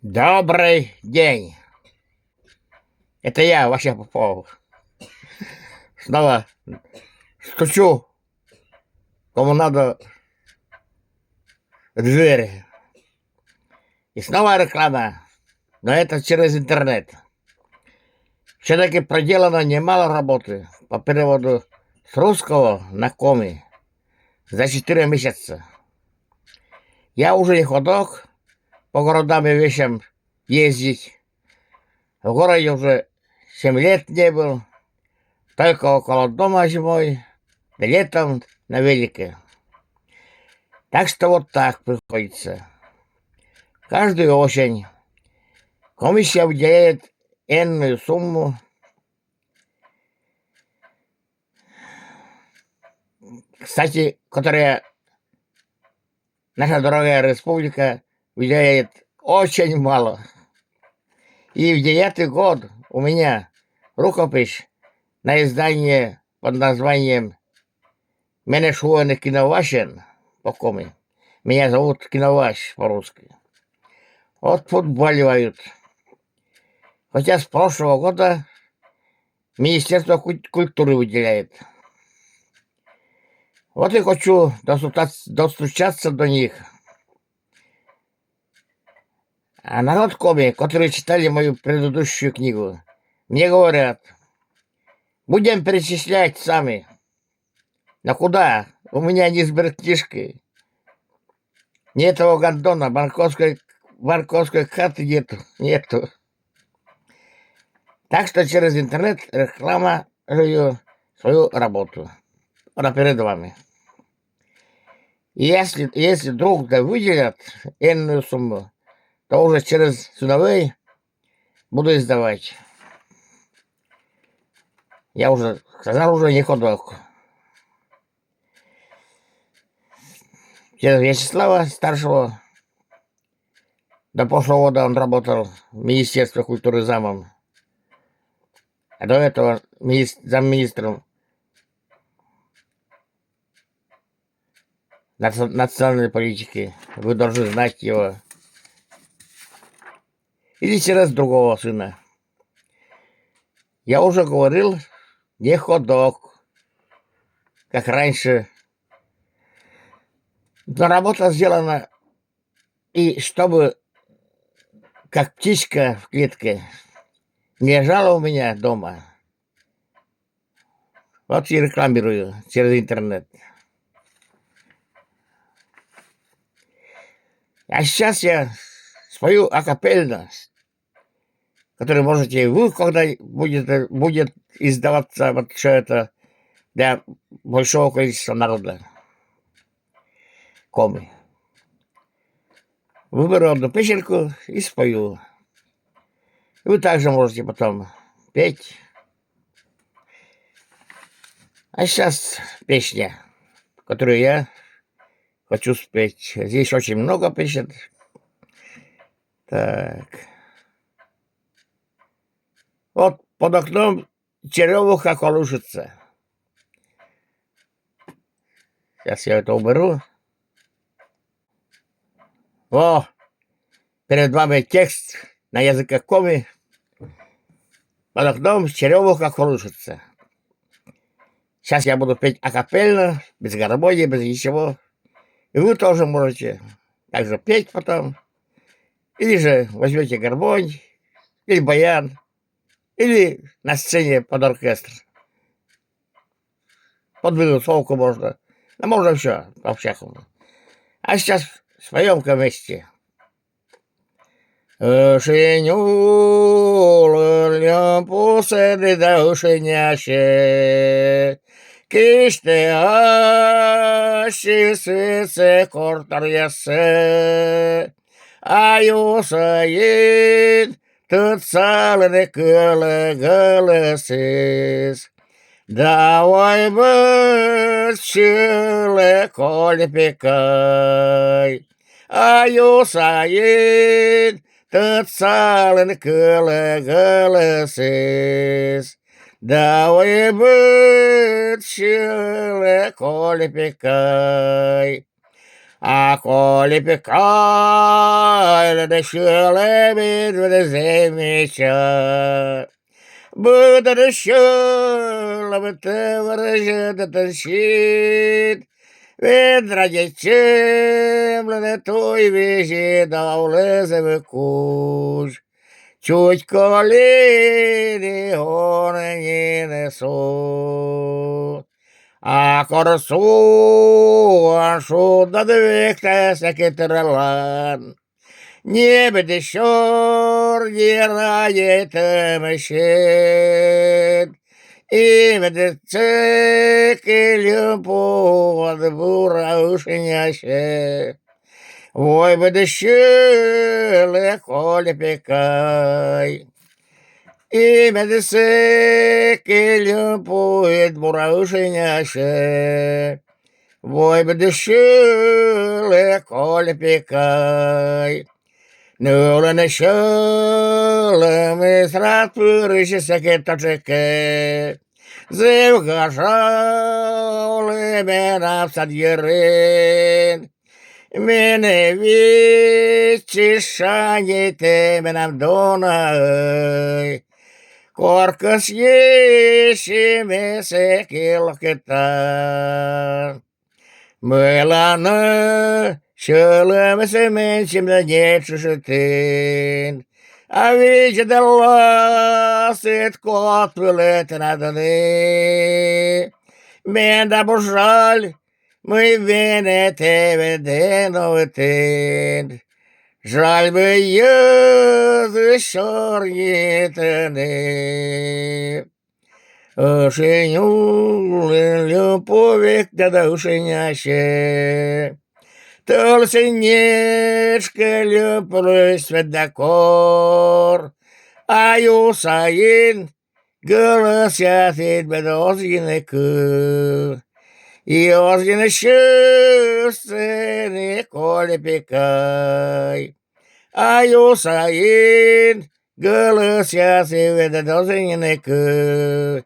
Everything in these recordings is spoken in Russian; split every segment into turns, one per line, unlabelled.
Добрый день. Это я, Вася Попов. Снова стучу, кому надо, в дверь. И снова реклама, но это через интернет. Все-таки проделано немало работы по переводу с русского на коми за 4 месяца. Я уже не ходок по городам и вещам ездить. В городе уже 7 лет не был, только около дома зимой, да летом на велике. Так что вот так приходится. Каждую осень комиссия выделяет энную сумму, кстати, которая наша дорогая республика выделяет очень мало. И в 9-й год у меня рукопись на издание под названием «Менешуэны Киновашен» по коми. Меня зовут Киноваш по-русски. Вот подбаливают. Хотя с прошлого года Министерство культуры выделяет. Вот и хочу достучаться до них. А народ коми, которые читали мою предыдущую книгу, мне говорят, будем перечислять сами. Но куда? У меня ни сберкнижки, ни этого гондона, банковской карты нету. Так что через интернет рекламирую свою работу. Она перед вами. И если вдруг выделят энную сумму, то уже через Сыновей буду издавать. Я уже сказал, уже не ходок. Через Вячеслава старшего до прошлого года он работал в Министерстве культуры замом. А до этого замминистром национальной политики. Вы должны знать его. Или через другого сына. Я уже говорил, не ходок, как раньше. Но работа сделана, и чтобы, как птичка в клетке, не лежала у меня дома. Вот и рекламирую через интернет. А сейчас я спою акапельно, который можете и вы, когда будет издаваться вот все это для большого количества народа. Коми. Выберу одну песенку и спою. Вы также можете потом петь. А сейчас песня, которую я хочу спеть. Здесь очень много песен. Так. Вот под окном черемуха колышется. Сейчас я это уберу. О, перед вами текст на языке коми. Под окном черемуха колышется. Сейчас я буду петь акапельно, без гармонии, без ничего. И вы тоже можете также петь потом. Или же возьмете гармонь, или баян, или на сцене под оркестр. Под минусовку можно. Да можно все, по-всякому. А сейчас споем вместе. Señor, posede da ušenjaše, kište aši se kortarja se, a jusayin tut salene kele galesis, davai bet šile kolpikai, a jusayin tot salen gălăses, da oi băt și le cole pe cai. Acolo pe cai шелемит в замеча. Буду шелем, ты выражет тащит. Ведра дечем, на той вежи даулезовый куш. Чуть колени он не несут. А корсу ашу да двекта секетралан. Небе дещор дирает мщет. И медицекелю под бурашняще. Ой, бедещеле коле пекай. И медицекелю под бурашняще. Ой, бедещеле коле пекай. Nulen шелем и срат пырыш секетачеке. Зевгашал менав садьерен. Мене вичишаните менам донай. Коркас ешиме секилкетан. Мелана шелем семенчим да нечушетин. А видя да ласит кот вылет наданы. Мен да божаль, мы вене тебе деновитин. Жаль бы езы шорнитаны. Ошеню любовик да ушеняще. Толсенечка люблю сведокор. А юсаин голосят бедозгинеку. И озгины шустыны коле пекай. А юсаин голосят бедозгинеку.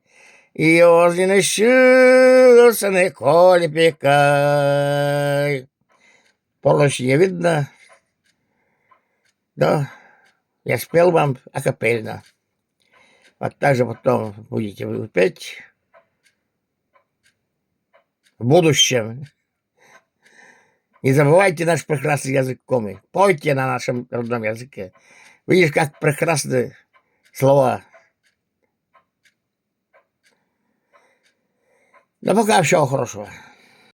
И озгины шустыны коле пекай. Полностью не видно. Да, я спел вам акапельно. Вот так же потом будете вы петь в будущем. Не забывайте наш прекрасный язык коми. Пойте на нашем родном языке. Видишь, как прекрасны слова. Но пока всего хорошего.